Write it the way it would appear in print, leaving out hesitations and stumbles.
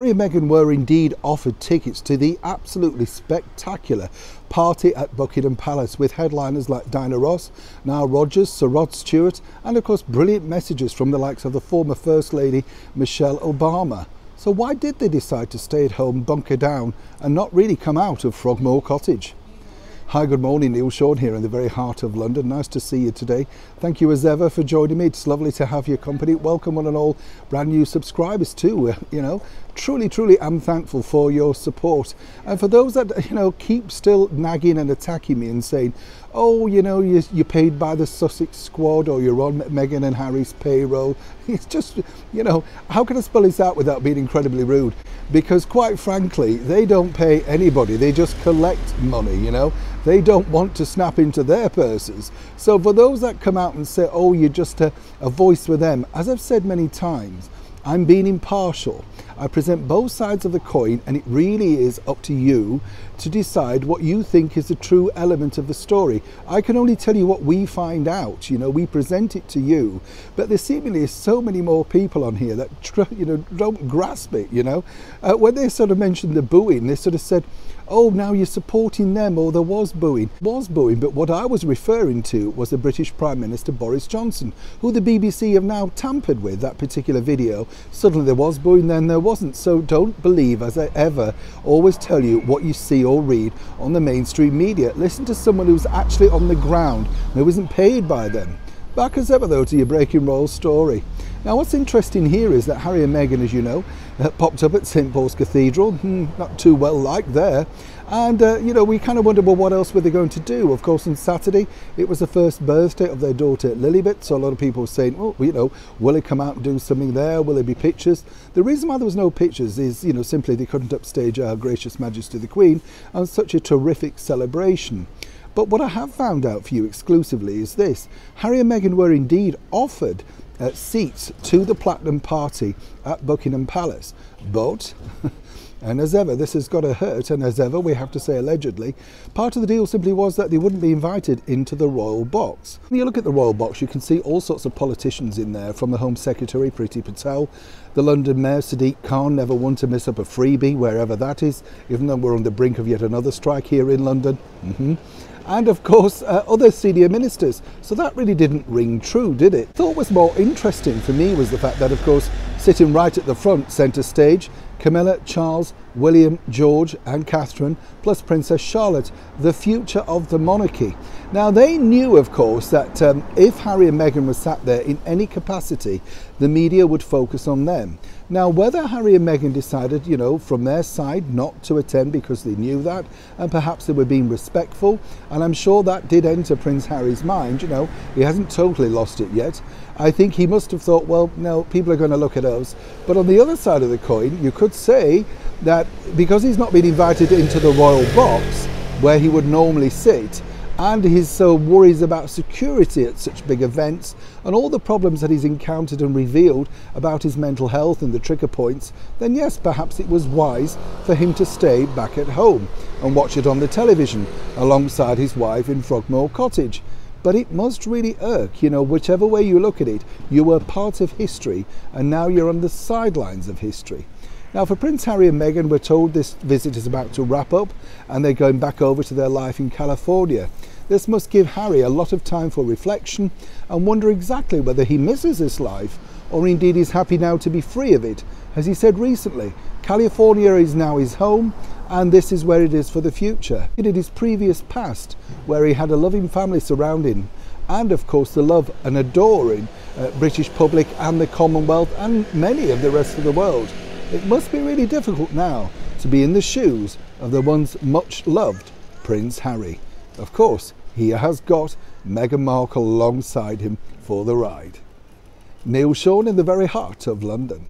Harry and Meghan were indeed offered tickets to the absolutely spectacular party at Buckingham Palace with headliners like Diana Ross, Nile Rodgers, Sir Rod Stewart, and of course brilliant messages from the likes of the former First Lady Michelle Obama. So why did they decide to stay at home, bunker down and not really come out of Frogmore Cottage? Hi, good morning, Neil Sean here in the very heart of London. Nice to see you today. Thank you as ever for joining me. It's lovely to have your company. Welcome one and all brand new subscribers too. Truly I'm thankful for your support. And for those that, keep still nagging and attacking me and saying, oh, you're paid by the Sussex squad or you're on Meghan and Harry's payroll. It's just, how can I spell this out without being incredibly rude? Because quite frankly, they don't pay anybody. They just collect money, They don't want to snap into their purses. So for those that come out and say, oh, you're just a voice for them, as I've said many times, I'm being impartial. I present both sides of the coin, and it really is up to you to decide what you think is the true element of the story. I can only tell you what we find out, we present it to you, but there seemingly is so many more people on here that don't grasp it. When they sort of mentioned the booing, they sort of said, oh, now you're supporting them, or there was booing. But what I was referring to was the British Prime Minister Boris Johnson, who the BBC have now tampered with that particular video. Suddenly there was booing, then there wasn't. So don't believe, as I ever always tell you, what you see or read on the mainstream media. Listen to someone who's actually on the ground, who isn't paid by them. Back as ever though to your breaking royal story. Now what's interesting here is that Harry and Meghan, as you know, popped up at St Paul's Cathedral, not too well liked there, and we kind of wondered, well, what else were they going to do? Of course on Saturday it was the first birthday of their daughter Lilibet, so a lot of people were saying, well, will they come out and do something there? Will there be pictures? The reason why there was no pictures is, simply they couldn't upstage Her Gracious Majesty the Queen on such a terrific celebration. But what I have found out for you exclusively is this: Harry and Meghan were indeed offered seats to the Platinum Party at Buckingham Palace, but and as ever this has got to hurt, and as ever we have to say allegedly, part of the deal simply was that they wouldn't be invited into the royal box. When you look at the royal box, you can see all sorts of politicians in there, from the Home Secretary Priti Patel, the London Mayor Sadiq Khan, never one to miss up a freebie wherever that is, even though we're on the brink of yet another strike here in London. And of course other senior ministers. So that really didn't ring true, did it? What was more interesting for me was the fact that, of course, sitting right at the front, centre stage, Camilla, Charles, William, George and Catherine, plus Princess Charlotte, the future of the monarchy. Now they knew, of course, that if Harry and Meghan were sat there in any capacity, the media would focus on them. Now whether Harry and Meghan decided, from their side not to attend because they knew that, and perhaps they were being respectful, and I'm sure that did enter Prince Harry's mind, he hasn't totally lost it yet. I think he must have thought, well, no, people are going to look at us. But on the other side of the coin, you could say that because he's not been invited into the royal box where he would normally sit, and he's so worries about security at such big events and all the problems that he's encountered and revealed about his mental health and the trigger points, then yes, perhaps it was wise for him to stay back at home and watch it on the television alongside his wife in Frogmore Cottage. But it must really irk, whichever way you look at it, you were part of history and now you're on the sidelines of history. Now for Prince Harry and Meghan, we're told this visit is about to wrap up and they're going back over to their life in California. This must give Harry a lot of time for reflection and wonder exactly whether he misses this life or indeed is happy now to be free of it. As he said recently, California is now his home and this is where it is for the future. It is his previous past where he had a loving family surrounding and of course the love and adoring British public and the Commonwealth and many of the rest of the world. It must be really difficult now to be in the shoes of the once much loved Prince Harry. Of course, he has got Meghan Markle alongside him for the ride. Neil Sean in the very heart of London.